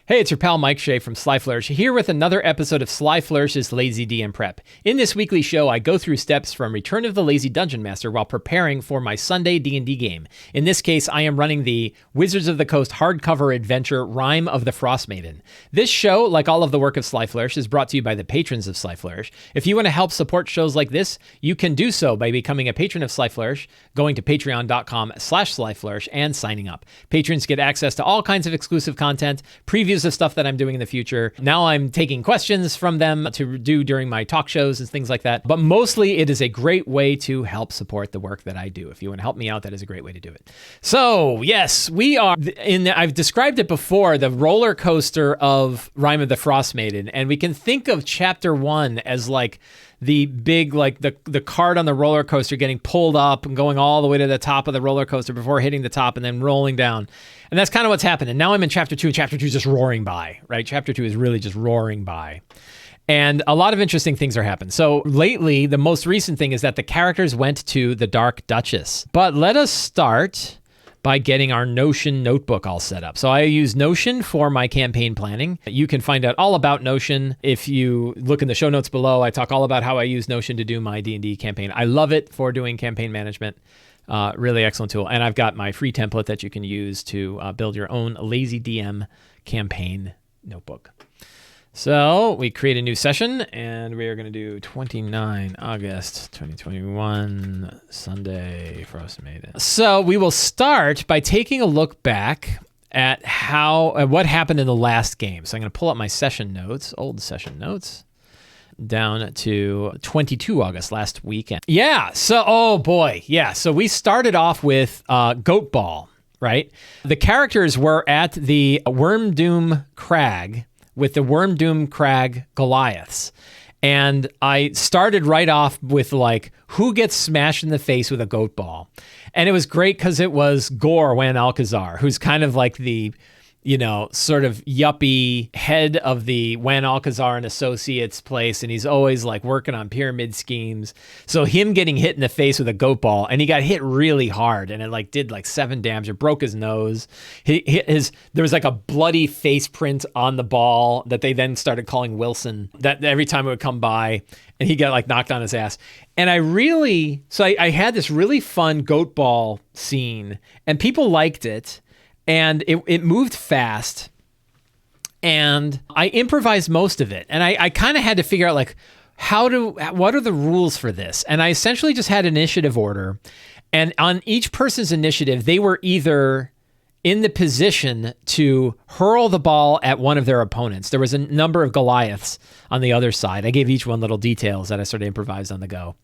Hey, it's your pal Mike Shea from Sly Flourish, here with another episode of Sly Flourish's Lazy DM Prep. In this weekly show, I go through steps from Return of the Lazy Dungeon Master while preparing for my Sunday D&D game. In this case, I am running the Wizards of the Coast hardcover adventure Rime of the Frostmaiden. This show, like all of the work of Sly Flourish, is brought to you by the patrons of Sly Flourish. If you want to help support shows like this, you can do so by becoming a patron of Sly Flourish, going to patreon.com/slyflourish, and signing up. Patrons get access to all kinds of exclusive content, previews of stuff that I'm doing in the future. Now I'm taking questions from them to do during my talk shows and things like that. But mostly it is a great way to help support the work that I do. If you want to help me out, that is a great way to do it. So yes, we are I've described it before, the roller coaster of Rime of the Frostmaiden. And we can think of chapter 1 as like the big, like the cart on the roller coaster getting pulled up and going all the way to the top of the roller coaster before hitting the top and then rolling down. And that's kind of what's happened. And now I'm in chapter 2, and chapter 2 is just roaring by, right? Chapter 2 is really just roaring by. And a lot of interesting things are happening. So lately, the most recent thing is that the characters went to the Dark Duchess. But let us start by getting our Notion notebook all set up. So I use Notion for my campaign planning. You can find out all about Notion if you look in the show notes below. I talk all about how I use Notion to do my D&D campaign. I love it for doing campaign management. Really excellent tool. And I've got my free template that you can use to build your own Lazy DM campaign notebook. So we create a new session, and we are going to do 29 August 2021, Sunday, Frostmaiden. So we will start by taking a look back at what happened in the last game. So I'm going to pull up my session notes, old session notes, down to 22 August, last weekend. Yeah, so, oh boy, yeah. So we started off with Goatball, right? The characters were at the Wormdoom Crag with the Wormdoom Crag Goliaths. And I started right off with like, who gets smashed in the face with a goat ball? And it was great because it was Gore Wan Alcazar, who's kind of like the, sort of yuppie head of the Wan Alcazar and Associates place, and he's always like working on pyramid schemes. So him getting hit in the face with a goat ball, and he got hit really hard, and it like did like 7 damage. It broke his nose. There was like a bloody face print on the ball that they then started calling Wilson. That every time it would come by, and he got like knocked on his ass. And I had this really fun goat ball scene, and people liked it. And it moved fast, and I improvised most of it. And I kind of had to figure out like, what are the rules for this? And I essentially just had initiative order. And on each person's initiative, they were either in the position to hurl the ball at one of their opponents. There was a number of Goliaths on the other side. I gave each one little details that I sort of improvised on the go.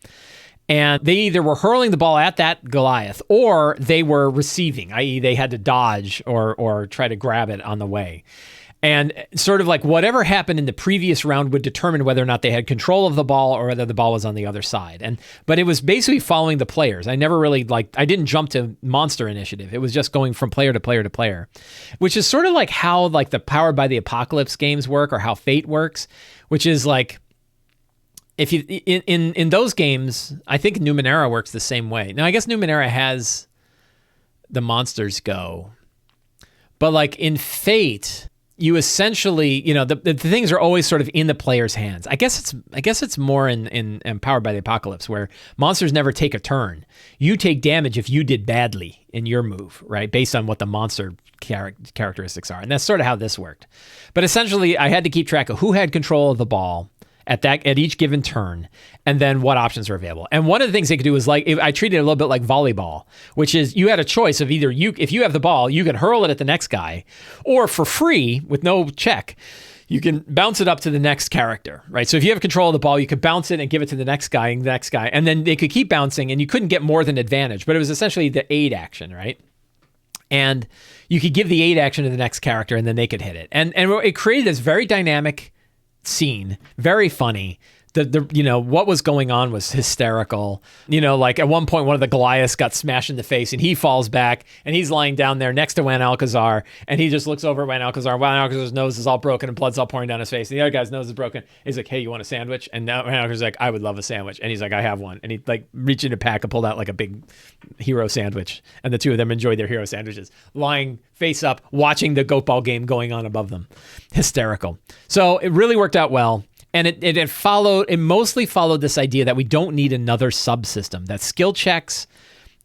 And they either were hurling the ball at that Goliath, or they were receiving, i.e. they had to dodge or try to grab it on the way. And sort of like whatever happened in the previous round would determine whether or not they had control of the ball or whether the ball was on the other side. But it was basically following the players. I never really I didn't jump to monster initiative. It was just going from player to player to player, which is sort of like how like the Powered by the Apocalypse games work, or how Fate works, which is like, if you in those games, I think Numenera works the same way. Now, I guess Numenera has the monsters go, but like in Fate, you essentially, the things are always sort of in the player's hands. I guess it's more in Powered by the Apocalypse, where monsters never take a turn. You take damage if you did badly in your move, right? Based on what the monster characteristics are, and that's sort of how this worked. But essentially, I had to keep track of who had control of the ball at each given turn, and then what options are available. And one of the things they could do is like, I treated it a little bit like volleyball, which is you had a choice of either if you have the ball, you can hurl it at the next guy, or for free with no check, you can bounce it up to the next character, right? So if you have control of the ball, you could bounce it and give it to the next guy, and then they could keep bouncing, and you couldn't get more than advantage, but it was essentially the aid action, right? And you could give the aid action to the next character, and then they could hit it. And it created this very dynamic scene, very funny, what was going on was hysterical. Like at one point, one of the Goliaths got smashed in the face and he falls back and he's lying down there next to Juan Alcazar and he just looks over at Juan Alcazar. Juan Alcazar's nose is all broken and blood's all pouring down his face. And the other guy's nose is broken. He's like, hey, you want a sandwich? And now Juan Alcazar's like, I would love a sandwich. And he's like, I have one. And he like reached in a pack and pulled out like a big hero sandwich. And the two of them enjoyed their hero sandwiches, lying face up, watching the Goatball game going on above them. Hysterical. So it really worked out well. And it mostly followed this idea that we don't need another subsystem, that skill checks,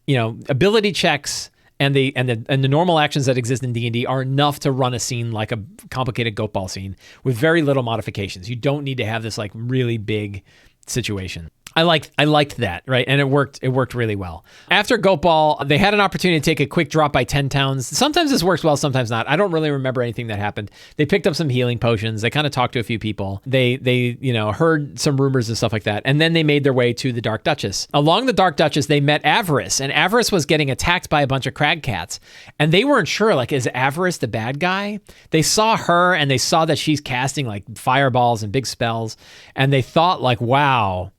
ability checks, and the normal actions that exist in D&D are enough to run a scene like a complicated Goatball scene with very little modifications. You don't need to have this like really big situation. I liked that, right? And it worked really well. After Goatball, they had an opportunity to take a quick drop by 10 towns. Sometimes this works well, sometimes not. I don't really remember anything that happened. They picked up some healing potions. They kind of talked to a few people. They heard some rumors and stuff like that. And then they made their way to the Dark Duchess. Along the Dark Duchess, they met Avarice, and Avarice was getting attacked by a bunch of crag cats. And they weren't sure, like, is Avarice the bad guy? They saw her and they saw that she's casting like fireballs and big spells. And they thought like, wow,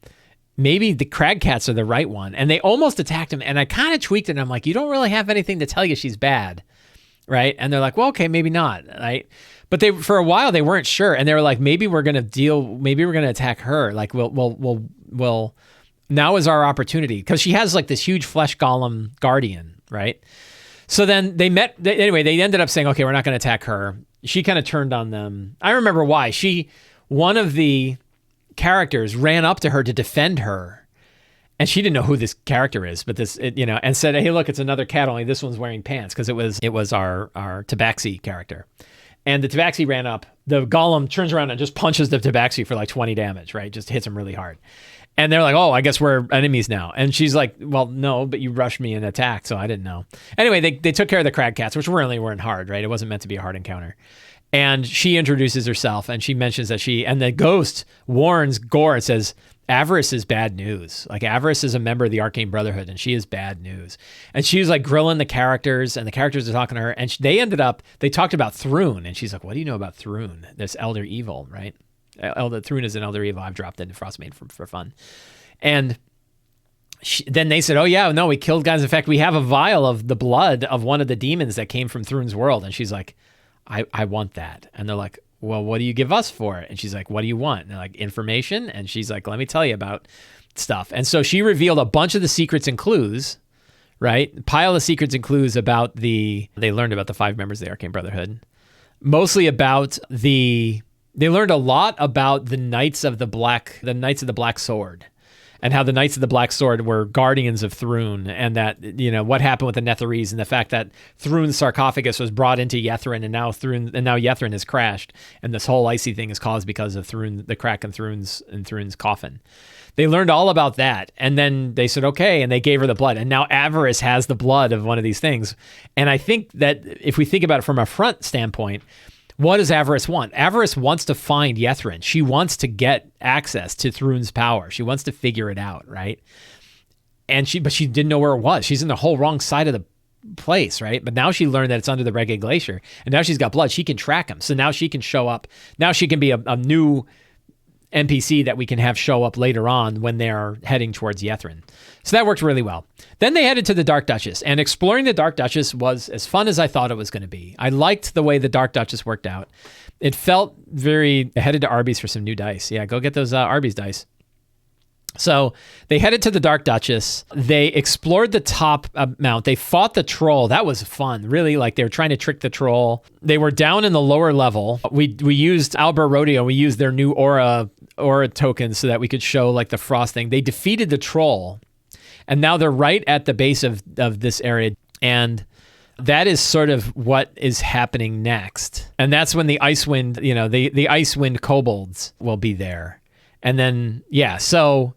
maybe the crag cats are the right one. And they almost attacked him. And I kind of tweaked it. And I'm like, you don't really have anything to tell you she's bad. Right. And they're like, well, okay, maybe not. Right. But for a while, they weren't sure. And they were like, maybe we're going to attack her. Like, we'll now is our opportunity. Because she has like this huge flesh golem guardian. Right. So then they ended up saying, okay, we're not going to attack her. She kind of turned on them. I remember why. One of the characters ran up to her to defend her, and she didn't know who this character is, but and said, hey, look, it's another cat, only this one's wearing pants, because it was our Tabaxi character. And the Tabaxi ran up, the golem turns around and just punches the Tabaxi for like 20 damage, right? Just hits him really hard. And they're like, oh, I guess we're enemies now. And she's like, well, no, but you rushed me and attacked, so I didn't know. Anyway, they took care of the crag cats, which really weren't hard, right? It wasn't meant to be a hard encounter. And she introduces herself and she mentions that and the ghost warns Gore and says, Avarice is bad news. Like, Avarice is a member of the Arcane Brotherhood and she is bad news. And she was like grilling the characters, and the characters are talking to her, and they talked about Thrune, and she's like, what do you know about Thrune? This elder evil, right? Thrune is an elder evil I've dropped into Frostmaiden for fun. And then they said, oh yeah, no, we killed guys. In fact, we have a vial of the blood of one of the demons that came from Thrune's world. And she's like, I want that. And they're like, well, what do you give us for it? And she's like, what do you want? And they're like, information. And she's like, let me tell you about stuff. And so she revealed a bunch of the secrets and clues, right? Pile of secrets and clues about they learned about the 5 members of the Arcane Brotherhood. Mostly about they learned a lot about the Knights of the Black Sword. And how the Knights of the Black Sword were guardians of Thrune, and that, what happened with the Netherese, and the fact that Thrune's sarcophagus was brought into Yethrin, and now Yethrin has crashed, and this whole icy thing is caused because of the crack in Thrune's coffin. They learned all about that, and then they said, okay, and they gave her the blood, and now Avarice has the blood of one of these things. And I think that if we think about it from a front standpoint, what does Avarice want? Avarice wants to find Yethrin. She wants to get access to Thrune's power. She wants to figure it out, right? But she didn't know where it was. She's in the whole wrong side of the place, right? But now she learned that it's under the Reggae Glacier, and now she's got blood. She can track him. So now she can show up. Now she can be a new NPC that we can have show up later on when they're heading towards Yethrin. So that worked really well. Then they headed to the Dark Duchess, and exploring the Dark Duchess was as fun as I thought it was going to be. I liked the way the Dark Duchess worked out. It felt very... Headed to Arby's for some new dice. Yeah, go get those Arby's dice. So they headed to the Dark Duchess. They explored the top mount. They fought the troll. That was fun. Really, like, they were trying to trick the troll. They were down in the lower level. We used Albert Rodeo. We used their new aura tokens so that we could show like the frost thing. They defeated the troll, and now they're right at the base of this area. And that is sort of what is happening next. And that's when the Icewind, the Icewind kobolds will be there. And then, yeah, so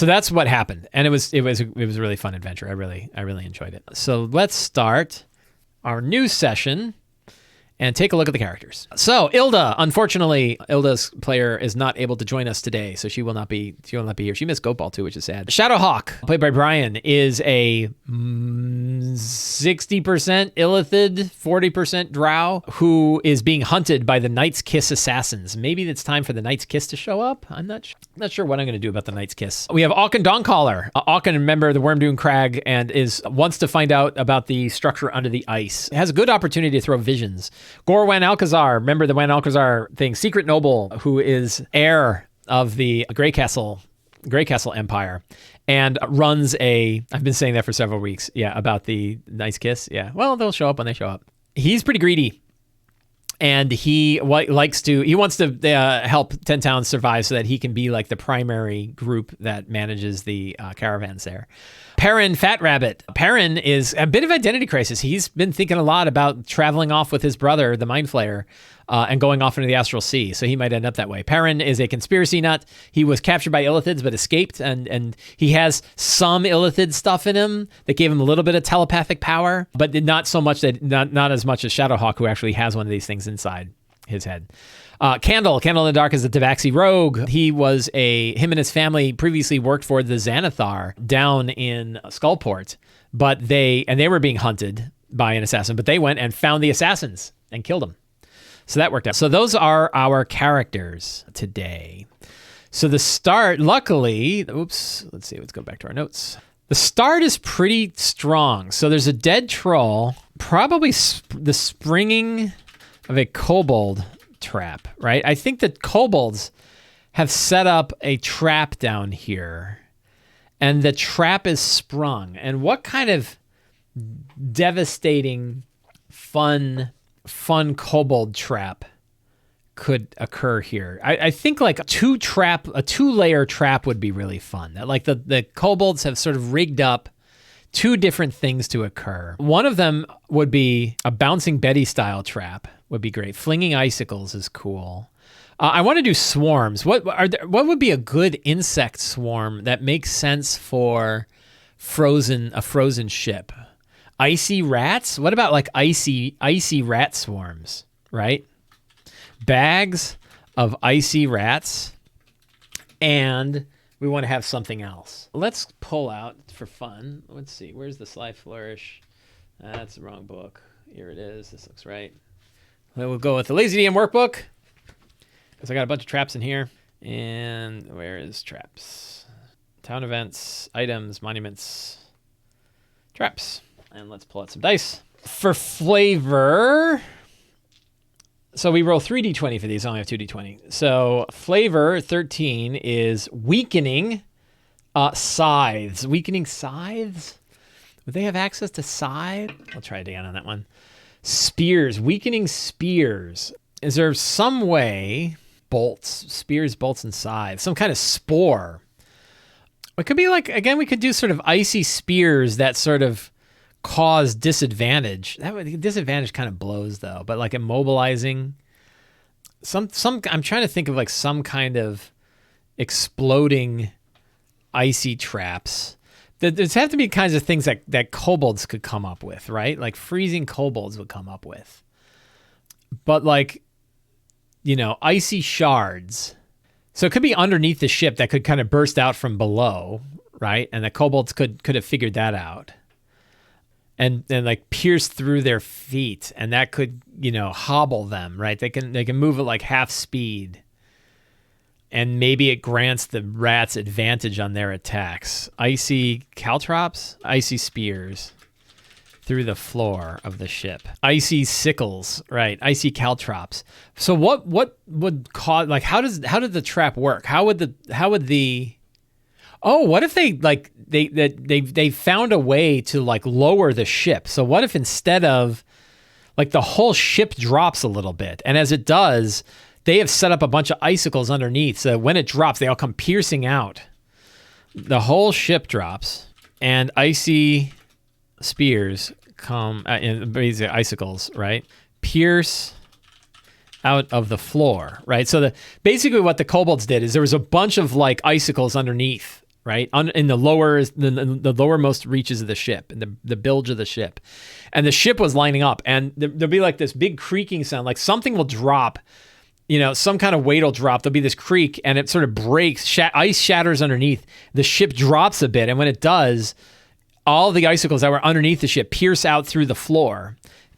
that's what happened. And it was a really fun adventure. I really enjoyed it. So let's start our new session. and take a look at the characters. So Ilda, unfortunately, Ilda's player is not able to join us today, so she will not be here. She missed Goatball too, which is sad. Shadowhawk, played by Brian, is a 60% Illithid, 40% Drow, who is being hunted by the Night's Kiss assassins. Maybe it's time for the Night's Kiss to show up. I'm not sure what I'm going to do about the Night's Kiss. We have Auken Dawncaller. Auken, a member of the Wormdune Crag, and wants to find out about the structure under the ice. It has a good opportunity to throw visions. Gore Wan Alcazar, member of the Wan Alcazar thing. Secret Noble, who is heir of the Greycastle Empire, and runs I've been saying that for several weeks. Yeah, about the Night's Kiss. Yeah, well, they'll show up when they show up. He's pretty greedy. And he wants to help 10 Towns survive so that he can be like the primary group that manages the caravans there. Perrin Fat Rabbit. Perrin is a bit of identity crisis. He's been thinking a lot about traveling off with his brother, the Mind Flayer, and going off into the Astral Sea. So he might end up that way. Perrin is a conspiracy nut. He was captured by Illithids but escaped, and he has some Illithid stuff in him that gave him a little bit of telepathic power, but not so much not as much as Shadowhawk, who actually has one of these things inside his head. Candle in the Dark is a Tabaxi rogue. Him and his family previously worked for the Xanathar down in Skullport, but they were being hunted by an assassin, but they went and found the assassins and killed them. So that worked out. So those are our characters today. So the start, luckily, let's see, let's go back to our notes. The start is pretty strong. So there's a dead troll, probably the springing of a kobold trap, right? I think that kobolds have set up a trap down here, and the trap is sprung. And what kind of devastating, fun kobold trap could occur here? I think like a two-layer trap would be really fun. That like the kobolds have sort of rigged up two different things to occur. One of them would be a Bouncing Betty style trap. Would be great. Flinging icicles is cool. I want to do swarms. What would be a good insect swarm that makes sense for a frozen ship? Icy rats? What about like icy rat swarms, right? Bags of icy rats, and we want to have something else. Let's pull out for fun. Let's see. Where's the Sly Flourish? That's the wrong book. Here it is. This looks right. We'll go with the Lazy DM workbook, because I got a bunch of traps in here. And where is traps? Town events, items, monuments, traps. And let's pull out some dice. For flavor, so we roll 3d20 for these. I only have 2d20. So flavor 13 is weakening scythes. Weakening scythes? Would they have access to scythe? I'll try it again on that one. Spears, weakening spears. Is there some way, spears, bolts, and scythes, some kind of spore? It could be like, again, we could do sort of icy spears that sort of cause disadvantage. Disadvantage kind of blows though, but like immobilizing. I'm trying to think of like some kind of exploding icy traps. There's have to be kinds of things that kobolds could come up with, right? Like freezing kobolds would come up with. But like, icy shards. So it could be underneath the ship that could kind of burst out from below, right? And the kobolds could have figured that out. And like pierce through their feet, and that could, hobble them, right? They can move at like half speed. And maybe it grants the rats advantage on their attacks. Icy caltrops, icy spears through the floor of the ship. Icy sickles, right? Icy caltrops. So what would cause, like, how did the trap work? What if they found a way to like lower the ship? So what if instead of like the whole ship drops a little bit, and as it does, they have set up a bunch of icicles underneath, so when it drops, they all come piercing out. The whole ship drops, and icy spears come, basically icicles, right? Pierce out of the floor, right? So basically what the kobolds did is there was a bunch of like icicles underneath right? In the lowermost reaches of the ship, in the bilge of the ship. And the ship was lining up, and there'll be like this big creaking sound, like something will drop, some kind of weight will drop. There'll be this creak, and it sort of breaks, ice shatters underneath. The ship drops a bit, and when it does, all the icicles that were underneath the ship pierce out through the floor,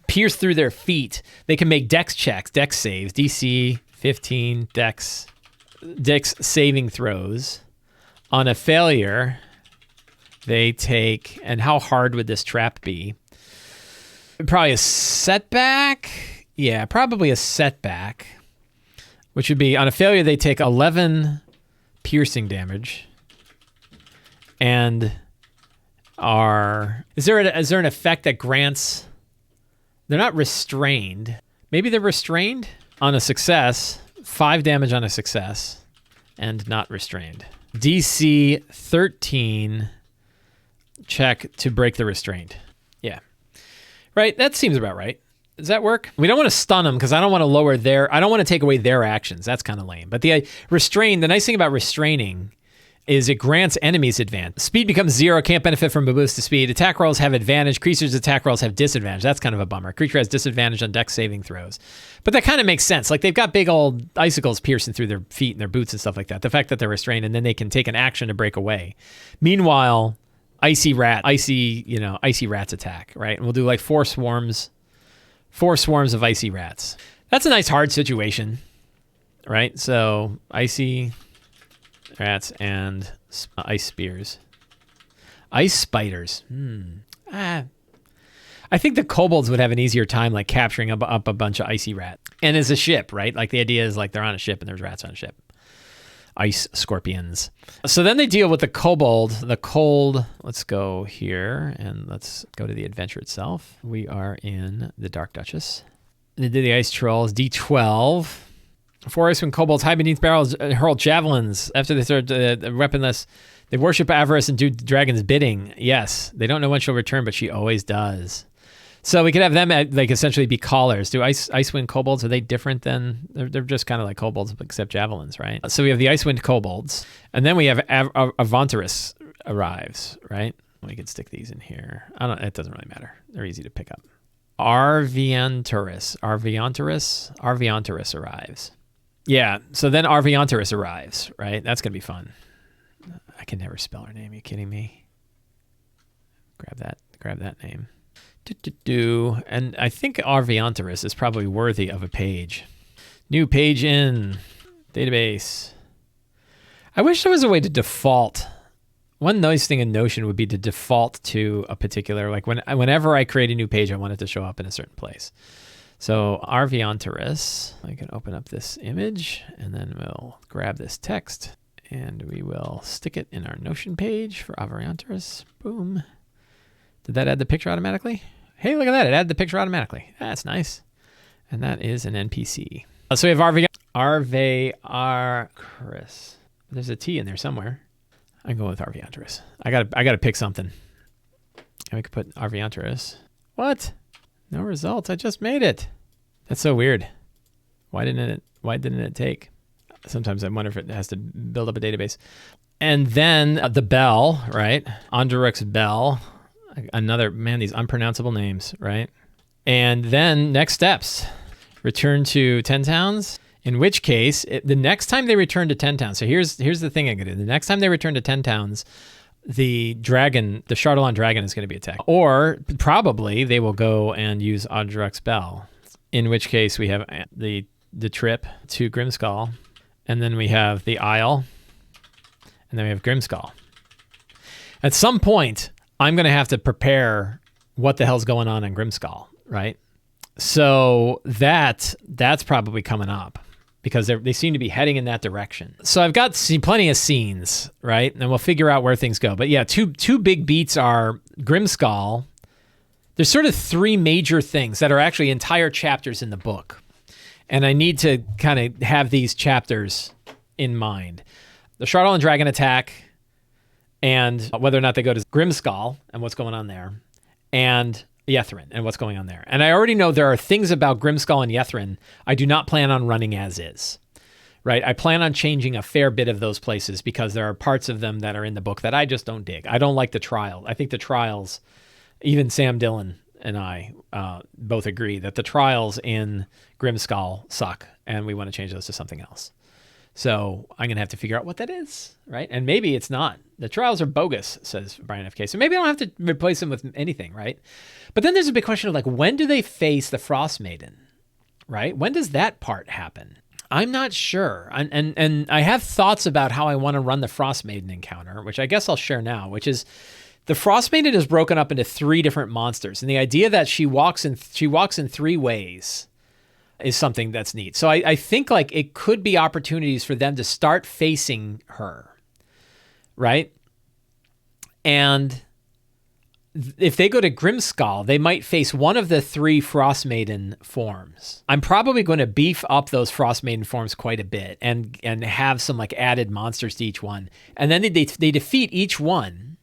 pierce through their feet. They can make dex checks, dex saves, DC 15 dex saving throws. On a failure, they take, and how hard would this trap be? Probably a setback. Yeah, probably a setback, which would be, on a failure, they take 11 piercing damage. And is there an effect that grants, they're not restrained. Maybe they're restrained? On a success, 5 damage on a success, and not restrained. DC 13 check to break the restraint. Yeah. Right, that seems about right. Does that work? We don't want to stun them because I don't want to take away their actions. That's kind of lame. But the nice thing about restraining is it grants enemies advantage. Speed becomes 0, can't benefit from a boost to speed. Attack rolls have advantage. Creatures' attack rolls have disadvantage. That's kind of a bummer. Creature has disadvantage on dex saving throws. But that kind of makes sense. Like, they've got big old icicles piercing through their feet and their boots and stuff like that. The fact that they're restrained, and then they can take an action to break away. Meanwhile, icy rats attack, right? And we'll do like 4 swarms of icy rats. That's a nice hard situation, right? So icy rats and ice spears. Ice spiders. I think the kobolds would have an easier time like capturing up a bunch of icy rats. And it's a ship, right? Like the idea is like they're on a ship and there's rats on a ship. Ice scorpions. So then they deal with the kobold, the cold. Let's go here and let's go to the adventure itself. We are in the Dark Duchess. They did the ice trolls, D12. 4 Icewind kobolds hide beneath barrels, hurl javelins. After they start weaponless, they worship Avarice and do the dragon's bidding. Yes, they don't know when she'll return, but she always does. So we could have them essentially be callers. Do Icewind kobolds, are they different than, they're just kind of like kobolds except javelins, right? So we have the Icewind kobolds, and then we have Avarice arrives, right? We could stick these in here. It doesn't really matter. They're easy to pick up. Arvianturus arrives. Yeah, so then Arvianturus arrives, right? That's going to be fun. I can never spell her name. Are you kidding me? Grab that name. And I think Arvianturus is probably worthy of a page. New page in database. I wish there was a way to default. One nice thing in Notion would be to default to a particular, like whenever I create a new page, I want it to show up in a certain place. So Arvianturus, I can open up this image and then we'll grab this text and we will stick it in our Notion page for Avarianturus. Boom. Did that add the picture automatically? Hey, look at that. It added the picture automatically. That's nice. And that is an NPC. So we have Arvianturus. There's a T in there somewhere. I'm going with Arvianturus. I gotta pick something. And we could put Arvianturus. What? No results. I just made it. That's so weird. Why didn't it take? Sometimes I wonder if it has to build up a database. And then the bell, right? Onderuk's bell. Another, man, these unpronounceable names, right? And then next steps. Return to 10 towns. In which case, the next time they return to 10 towns. So here's the thing I could do. The next time they return to 10 towns, the Chardalon dragon is going to be attacked. Or probably they will go and use Onderuk's bell. In which case we have the trip to Grimskull. And then we have the Isle. And then we have Grimskull. At some point, I'm going to have to prepare what the hell's going on in Grimskull, right? So that's probably coming up because they seem to be heading in that direction. So I've got plenty of scenes, right? And we'll figure out where things go. But yeah, two big beats are Grimskull. There's sort of 3 major things that are actually entire chapters in the book. And I need to kind of have these chapters in mind. The Chardalon dragon attack, and whether or not they go to Grimskull and what's going on there, and Yethrin and what's going on there. And I already know there are things about Grimskull and Yethrin I do not plan on running as is, right? I plan on changing a fair bit of those places because there are parts of them that are in the book that I just don't dig. I don't like the trial. I think the trials, even Sam Dillon and I both agree that the trials in Grimskull suck, and we want to change those to something else. So I'm going to have to figure out what that is, right? And maybe it's not. The trials are bogus, says Brian FK. So maybe I don't have to replace them with anything, right? But then there's a big question of like, when do they face the Frostmaiden, right? When does that part happen? I'm not sure. And I have thoughts about how I want to run the Frostmaiden encounter, which I guess I'll share now, which is the Frostmaiden is broken up into 3 different monsters. And the idea that she walks in 3 ways is something that's neat. So I think like it could be opportunities for them to start facing her, right? And if they go to Grimskull, they might face one of the 3 Frostmaiden forms. I'm probably going to beef up those Frostmaiden forms quite a bit and have some like added monsters to each one. And then they defeat each one,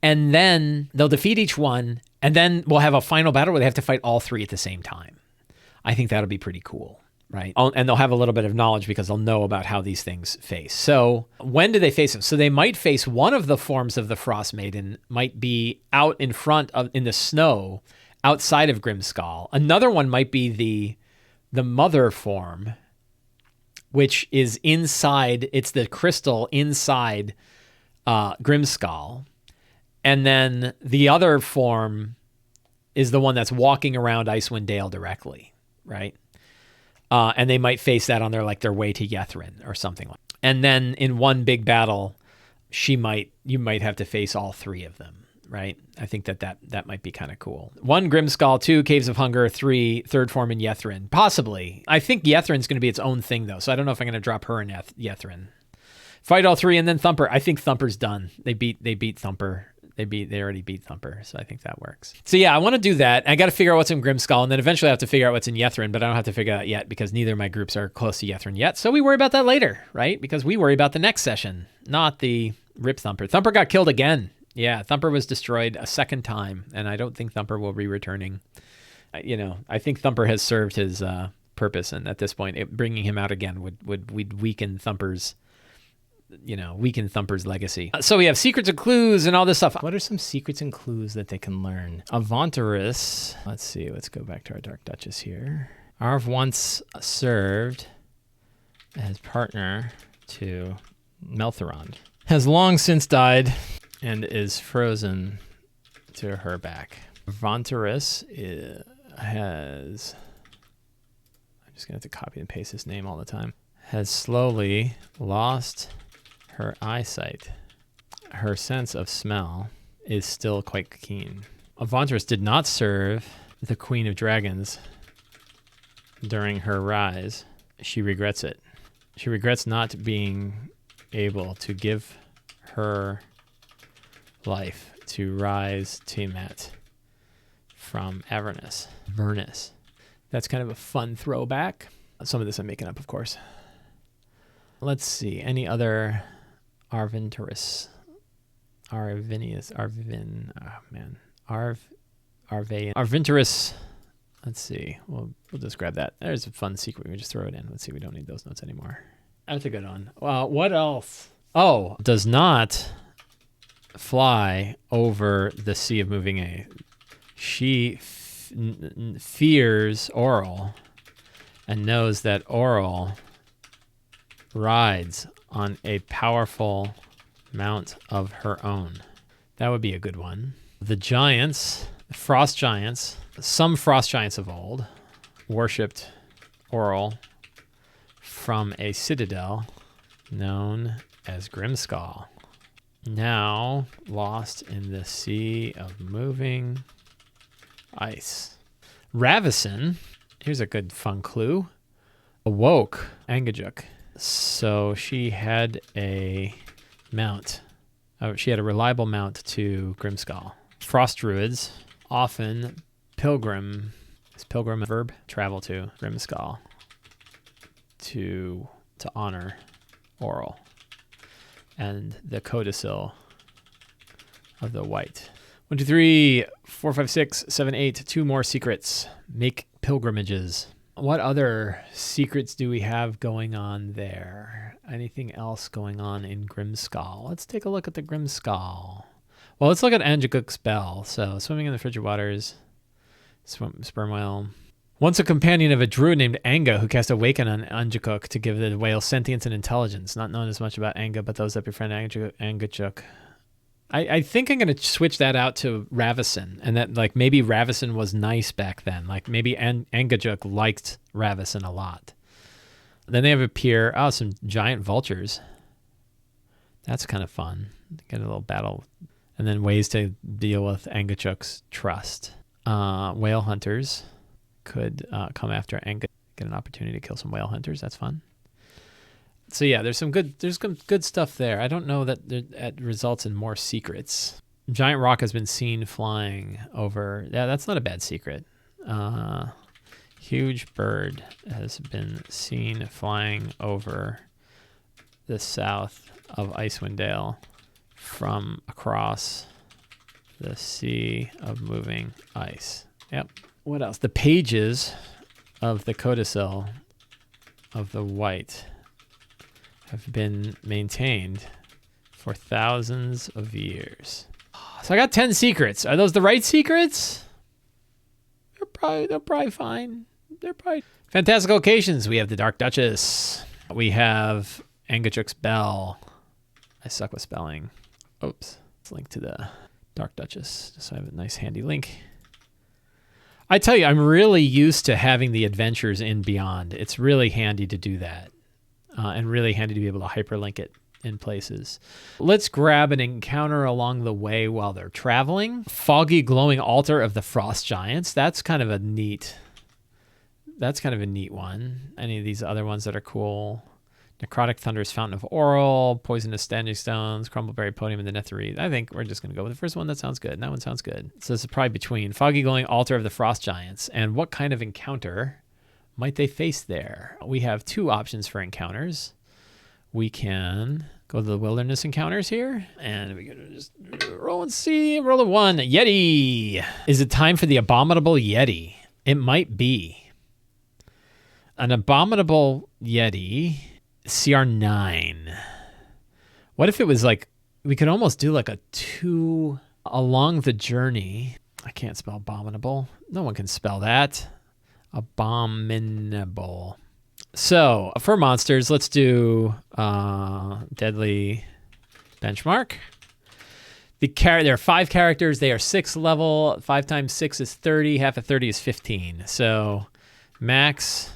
and then they'll defeat each one, and then we'll have a final battle where they have to fight all 3 at the same time. I think that'll be pretty cool, right? And they'll have a little bit of knowledge because they'll know about how these things face. So when do they face them? So they might face one of the forms of the Frostmaiden, might be out in front of in the snow outside of Grimskull. Another one might be the mother form, which is inside. It's the crystal inside Grimskull. And then the other form is the one that's walking around Icewind Dale directly. Right. And they might face that on their way to Yethrin or something like that. And then in one big battle, you might have to face all 3 of them. Right. I think that might be kind of cool. 1 Grimskull, 2 Caves of Hunger, 3 third form in Yethrin. Possibly. I think Yethrin's going to be its own thing though. So I don't know if I'm going to drop her in Yethrin. Fight all 3 and then Thumper. I think Thumper's done. They beat Thumper. They already beat Thumper, so I think that works. So yeah, I want to do that. I got to figure out what's in Grimskull, and then eventually I have to figure out what's in Yethrin, but I don't have to figure out yet because neither of my groups are close to Yethrin yet. So we worry about that later, right? Because we worry about the next session, not the rip Thumper. Thumper got killed again. Yeah, Thumper was destroyed a second time, and I don't think Thumper will be returning. I think Thumper has served his purpose, and at this point, bringing him out again would weaken Thumper's legacy. So we have secrets and clues and all this stuff. What are some secrets and clues that they can learn? Avarice. Let's see. Let's go back to our Dark Duchess here. Arv once served as partner to Melthorond. Has long since died and is frozen to her back. Avarice has... I'm just going to have to copy and paste his name all the time. Has slowly lost her eyesight. Her sense of smell is still quite keen. Avarice did not serve the Queen of Dragons during her rise. She regrets it. She regrets not being able to give her life to Rise Tiamat from Avarice. That's kind of a fun throwback. Some of this I'm making up, of course. Let's see. Any other Arvinius? Arvinius. Let's see. We'll just grab that. There's a fun secret. We can just throw it in. Let's see. We don't need those notes anymore. That's a good one. What else? Oh, does not fly over the Sea of Moving A. She fears Auril and knows that Auril rides on a powerful mount of her own. That would be a good one. The giants, the frost giants, some frost giants of old worshipped Auril from a citadel known as Grimskull, now lost in the sea of moving ice. Ravison, here's a good fun clue, awoke Angajuk. So she had a mount. She had a reliable mount to Grimskull. Frost druids often pilgrim, is pilgrim a verb? Travel to Grimskull to honor Auril and the codicil of the white. 1, 2, 3, 4, 5, 6, 7, 8. 2 more secrets. Make pilgrimages. What other secrets do we have going on there? Anything else going on in Grimskull? Let's take a look at the Grimskull. Well, let's look at Angekok's spell. So, swimming in the frigid waters, sperm whale. Once a companion of a druid named Anga, who cast Awaken on Angekok to give the whale sentience and intelligence. Not known as much about Anga, but those that befriend Angekok. I think I'm going to switch that out to Ravison, and that like maybe Ravison was nice back then. Like maybe Angekok liked Ravison a lot. Then they have a pier. Oh, some giant vultures. That's kind of fun. Get a little battle. And then ways to deal with Angekok's trust. Whale hunters could come after Anga, get an opportunity to kill some whale hunters. That's fun. So yeah, there's some good stuff there. I don't know that it results in more secrets. Giant rock has been seen flying over. Yeah, that's not a bad secret. Huge bird has been seen flying over the south of Icewind Dale from across the sea of moving ice. Yep. What else? The pages of the codicil of the white have been maintained for thousands of years. So I got 10 secrets. Are those the right secrets? They're probably fine. They're probably fantastic locations. We have the Dark Duchess. We have Angekok's Bell. I suck with spelling. Oops. Let's link to the Dark Duchess just so I have a nice handy link. I tell you, I'm really used to having the adventures in Beyond. It's really handy to do that. And really handy to be able to hyperlink it in places. Let's grab an encounter along the way while they're traveling. Foggy glowing altar of the frost giants. That's kind of a neat one. Any of these other ones that are cool? Necrotic Thunder's Fountain of Oral, Poisonous Standing Stones, Crumbleberry Podium, and the Netherite. I think we're just going to go with the first one. That sounds good. That one sounds good. So this is probably between Foggy glowing altar of the frost giants and what kind of encounter might they face there? We have two options for encounters. We can go to the wilderness encounters here, and we can just roll and see. Roll a 1. Yeti. Is it time for the abominable Yeti? It might be. An abominable Yeti, CR 9. What if it was like, we could almost do like a 2 along the journey. I can't spell abominable. No one can spell that. Abominable. So for monsters, let's do deadly benchmark. There are 5 characters. They are 6 level. 5 times 6 is 30. Half of 30 is 15. So max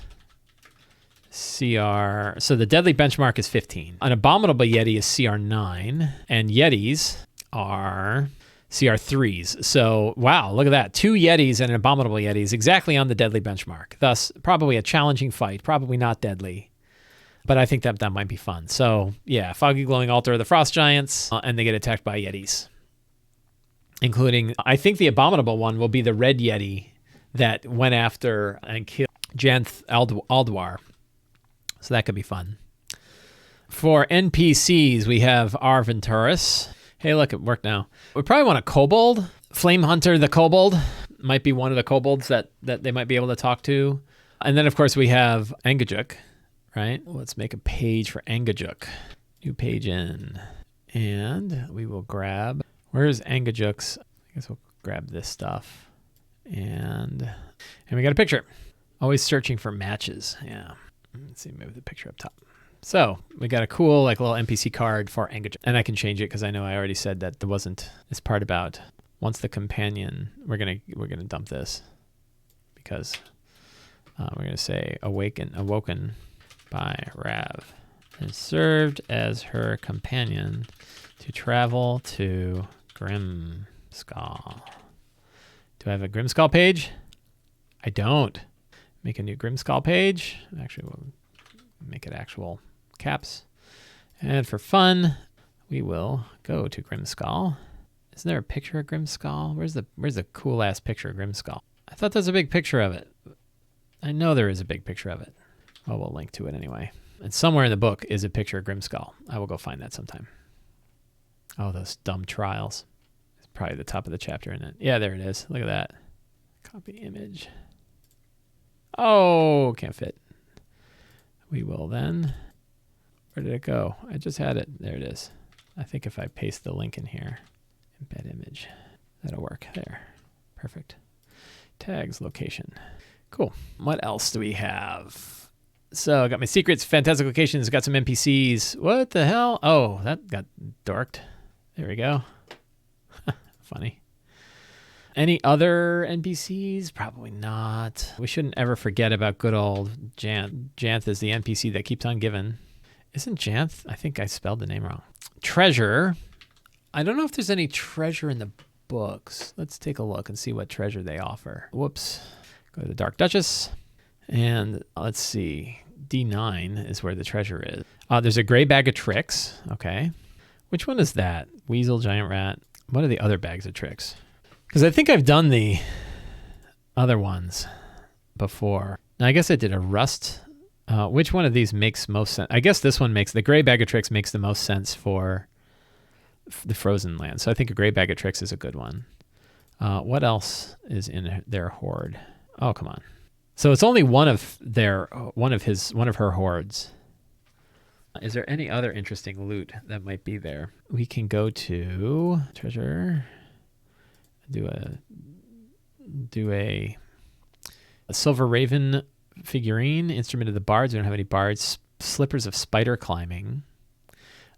CR. So the deadly benchmark is 15. An abominable Yeti is CR 9, and Yetis are CR3s. So, wow, look at that. 2 Yetis and an abominable Yeti is exactly on the deadly benchmark. Thus, probably a challenging fight. Probably not deadly. But I think that might be fun. So, yeah, Foggy Glowing Altar of the Frost Giants, and they get attacked by Yetis. Including, I think the abominable one will be the red Yeti that went after and killed Janth Aldwar. So that could be fun. For NPCs, we have Arventurus. Hey, look, it worked now. We probably want a kobold. Flame Hunter the kobold might be one of the kobolds that they might be able to talk to. And then, of course, we have Angekok, right? Let's make a page for Angekok. New page in. And we will grab... Where's Angekok's? I guess we'll grab this stuff. And we got a picture. Always searching for matches. Yeah. Let's see, move the picture up top. So we got a cool like little NPC card for Angekok, and I can change it because I know I already said that there wasn't this part about once the companion. We're gonna dump this because we're gonna say awoken by Rav, and served as her companion to travel to Grimskull. Do I have a Grimskull page? I don't. Make a new Grimskull page. Actually, we'll make it actual caps. And for fun, we will go to Grimskull. Isn't there a picture of Grimskull? Where's the cool ass picture of Grimskull? I thought there's a big picture of it. I know there is a big picture of it. Well, we'll link to it anyway. And somewhere in the book is a picture of Grimskull. I will go find that sometime. Oh, those dumb trials. It's probably the top of the chapter in it. Yeah, there it is. Look at that. Copy image. Oh, can't fit. We will then. Where did it go? I just had it. There it is. I think if I paste the link in here, embed image, that'll work there. Perfect. Tags, location. Cool. What else do we have? So I got my secrets, fantastic locations, got some NPCs. What the hell? Oh, that got dorked. There we go. Funny. Any other NPCs? Probably not. We shouldn't ever forget about good old Janth. Janth is the NPC that keeps on giving. Isn't Janth? I think I spelled the name wrong. Treasure. I don't know if there's any treasure in the books. Let's take a look and see what treasure they offer. Whoops. Go to the Dark Duchess. And let's see. D9 is where the treasure is. There's a gray bag of tricks. Okay. Which one is that? Weasel, giant rat. What are the other bags of tricks? Because I think I've done the other ones before. Now, I guess I did a rust. Which one of these makes most sense? I guess this one makes, the gray bag of tricks makes the most sense for the frozen land. So I think a gray bag of tricks is a good one. What else is in their hoard? Oh, come on. So it's only one of her hoards. Is there any other interesting loot that might be there? We can go to treasure, do a silver raven figurine, instrument of the bards. We don't have any bards. Slippers of spider climbing.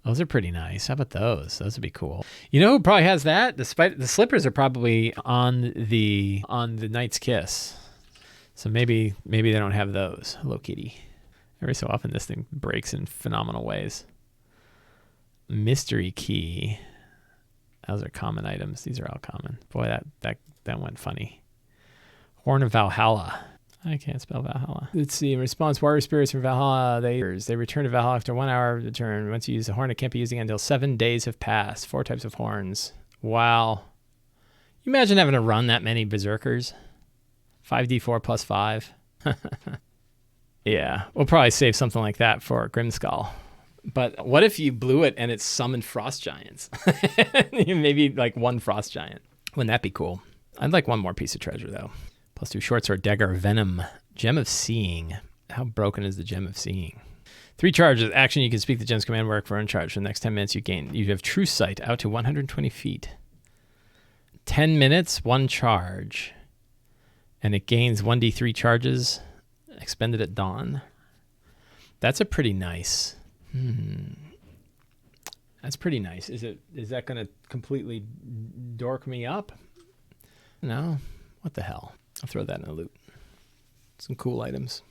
Those are pretty nice. How about those? Those would be cool. You know who probably has that? The slippers are probably on the Knight's Kiss. So maybe they don't have those. Hello, kitty. Every so often this thing breaks in phenomenal ways. Mystery key. Those are common items. These are all common. Boy, that went funny. Horn of Valhalla. I can't spell Valhalla. Let's see. In response, warrior spirits from Valhalla, they return to Valhalla after 1 hour of the turn. Once you use the horn, it can't be used again until 7 days have passed. 4 types of horns. Wow. You imagine having to run that many berserkers? 5d4 plus 5. Yeah, we'll probably save something like that for Grimskull. But what if you blew it and it summoned frost giants? Maybe like 1 frost giant. Wouldn't that be cool? I'd like 1 more piece of treasure, though. +2 short sword, dagger, venom, gem of seeing. How broken is the gem of seeing? 3 charges. Action, you can speak the gem's command word for uncharged. For the next 10 minutes, you have true sight out to 120 feet. 10 minutes, 1 charge. And it gains 1d3 charges expended at dawn. That's a pretty nice. That's pretty nice. Is that going to completely dork me up? No. What the hell? I'll throw that in the loot. Some cool items.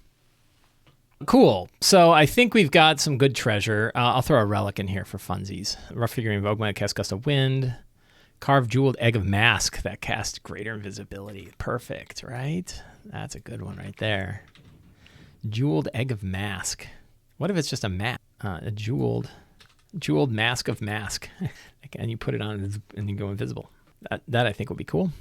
Cool. So I think we've got some good treasure. I'll throw a relic in here for funsies. Rough figurine of Ogma, cast gust of wind. Carved jeweled egg of mask that casts greater invisibility. Perfect, right? That's a good one right there. Jeweled egg of mask. What if it's just a mask? A jeweled mask of mask. And you put it on and you go invisible. That I think will be cool.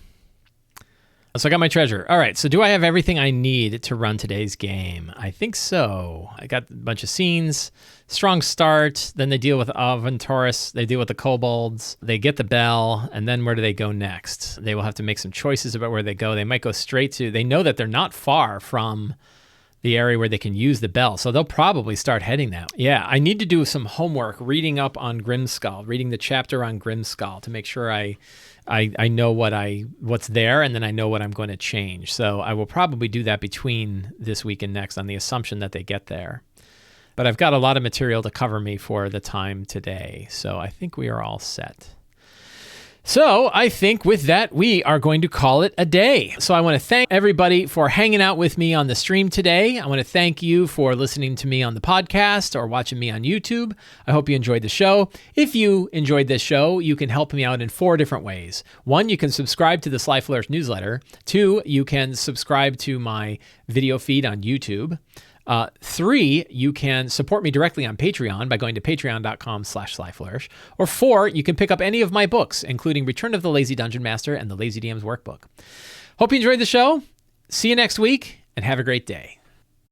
So I got my treasure. All right, so do I have everything I need to run today's game? I think so. I got a bunch of scenes, strong start, then they deal with Avarice, they deal with the kobolds, they get the bell, and then where do they go next? They will have to make some choices about where they go. They might go straight to, they know that they're not far from the area where they can use the bell, so they'll probably start heading that. Yeah, I need to do some homework, reading up on Grimskull, reading the chapter on Grimskull to make sure I know what's there, and then I know what I'm going to change. So I will probably do that between this week and next on the assumption that they get there. But I've got a lot of material to cover me for the time today, so I think we are all set. So I think with that, we are going to call it a day. So I want to thank everybody for hanging out with me on the stream today. I want to thank you for listening to me on the podcast or watching me on YouTube. I hope you enjoyed the show. If you enjoyed this show, you can help me out in 4 different ways. 1, you can subscribe to the Sly Flourish newsletter. 2, you can subscribe to my video feed on YouTube. 3, you can support me directly on Patreon by going to patreon.com/slyflourish. Or 4, you can pick up any of my books, including Return of the Lazy Dungeon Master and the Lazy DM's Workbook. Hope you enjoyed the show. See you next week, and have a great day.